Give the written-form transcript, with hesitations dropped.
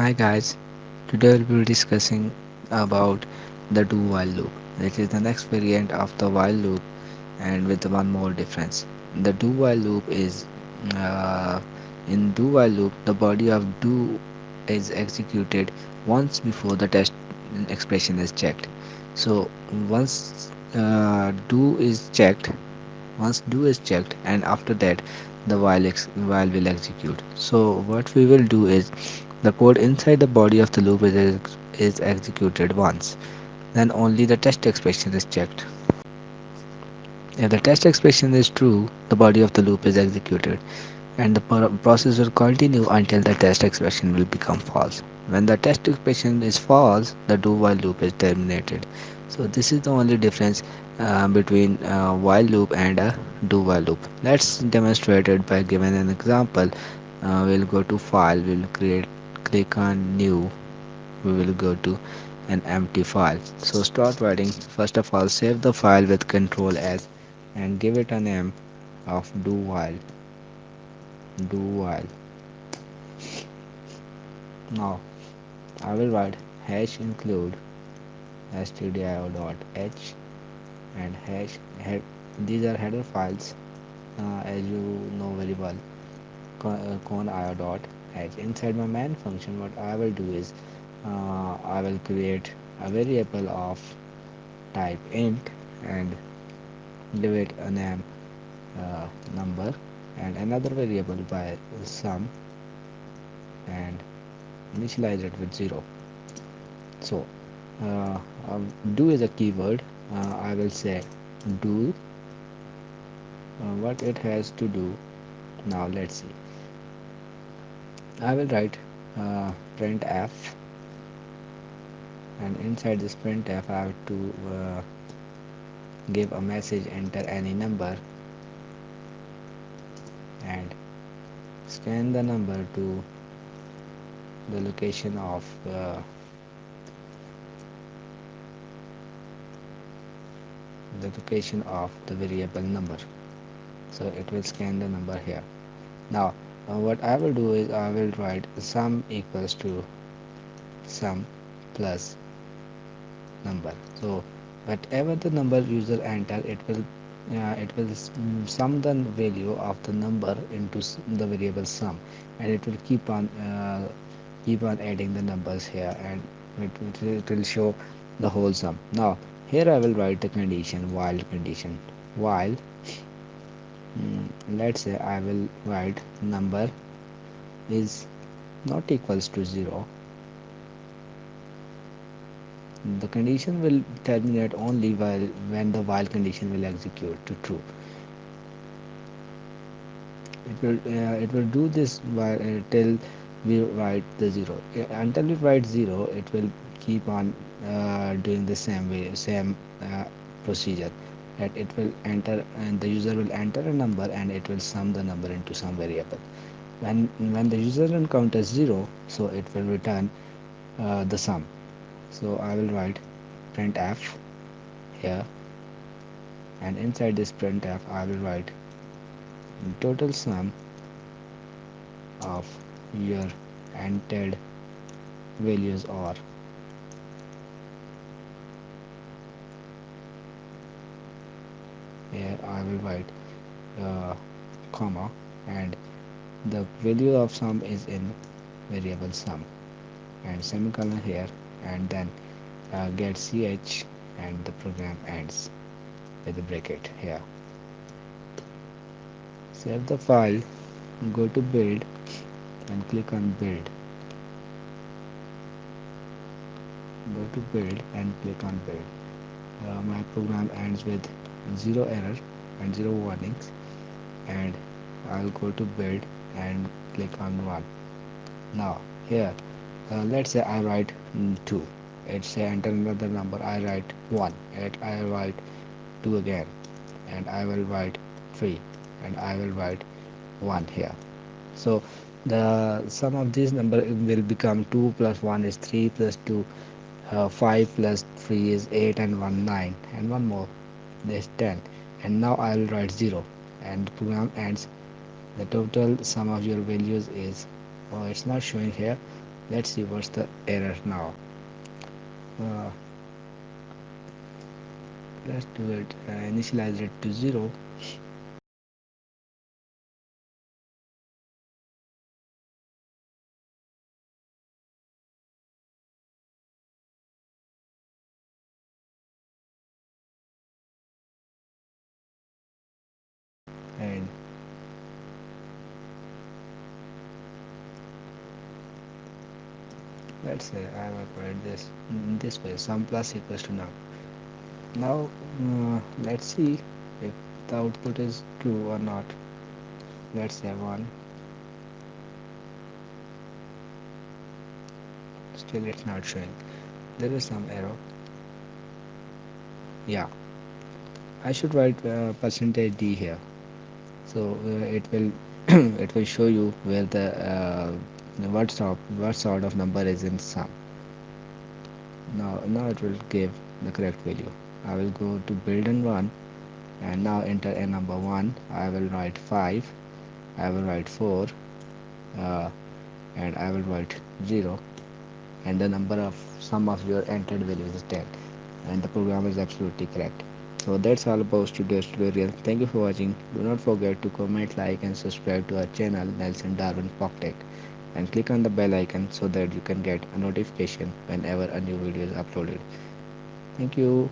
Hi guys, today we'll be discussing about the do while loop. It is the next variant of the while loop and with one more difference. The do while loop is uh, in do while loop the body of do is executed once before the test expression is checked. So once do is checked and after that the while will execute. So what we will do is the code inside the body of the loop is executed once, then only the test expression is checked. If the test expression is true, the body of the loop is executed and the process will continue until the test expression will become false. When the test expression is false, the do while loop is terminated. So this is the only difference between while loop and a do while loop. Let's demonstrate it by giving an example. We'll go to file, click on new, we will go to an empty file. So start writing. First of all, save the file with Control S and give it a name of do while. Now I will write hash include stdio.h and hash head. These are header files, as you know very well. Con.io dot h. Inside my main function, what I will do is I will create a variable of type int and give it a name number and another variable by sum and initialize it with 0. So uh, do is a keyword. I will say do what it has to do. Now let's see. I will write printf, and inside this printf I have to give a message, enter any number and scan the number to the location of the variable number. So it will scan the number here. Now what I will do is I will write sum equals to sum plus number. So whatever the number user enter, it will sum the value of the number into the variable sum, and it will keep on adding the numbers here, and it will show the whole sum. Now here I will write the condition, while let's say I will write number is not equals to 0. The condition will terminate only while when the while condition will execute to true. It will do this while till we write the 0. Until we write 0, it will keep on doing the same procedure, that it will enter and the user will enter a number and it will sum the number into some variable. When the user encounters 0, so it will return the sum. So I will write printf here, and inside this printf I will write total sum of your entered values, or here I will write comma, and the value of sum is in variable sum, and semicolon here, and then get ch, and the program ends with a bracket here. Save the file, go to build and click on build. Go to build and click on build. My program ends with zero error and zero warnings, and I'll go to build and click on run. Now here, let's say I write 2. It say enter another number. I write 1. I write 2 again, and I will write 3, and I will write 1 here. So the sum of this number will become 2 plus 1 is 3 plus 2, 5 plus 3 is 8, and 1 9, and one more, this 10. And now I will write 0, and the program ends. The total sum of your values is, oh, it's not showing here. Let's see what's the error now. uh, let's do it, initialize it to 0. And let's say I will write this in this way: sum plus equals to num. Now let's see if the output is true or not. Let's say 1. Still it's not showing. There is some error. Yeah, I should write percentage d here, so it will it will show you where the what sort of number is in sum. Now it will give the correct value. I will go to build and run, and now enter a number 1. I will write 5, I will write 4, uh, and I will write 0, and the number of sum of your entered values is 10, and the program is absolutely correct. So that's all about today's tutorial. Thank you for watching. Do not forget to comment, like, and subscribe to our channel Nelson Darwin PogTech, and click on the bell icon so that you can get a notification whenever a new video is uploaded. Thank you.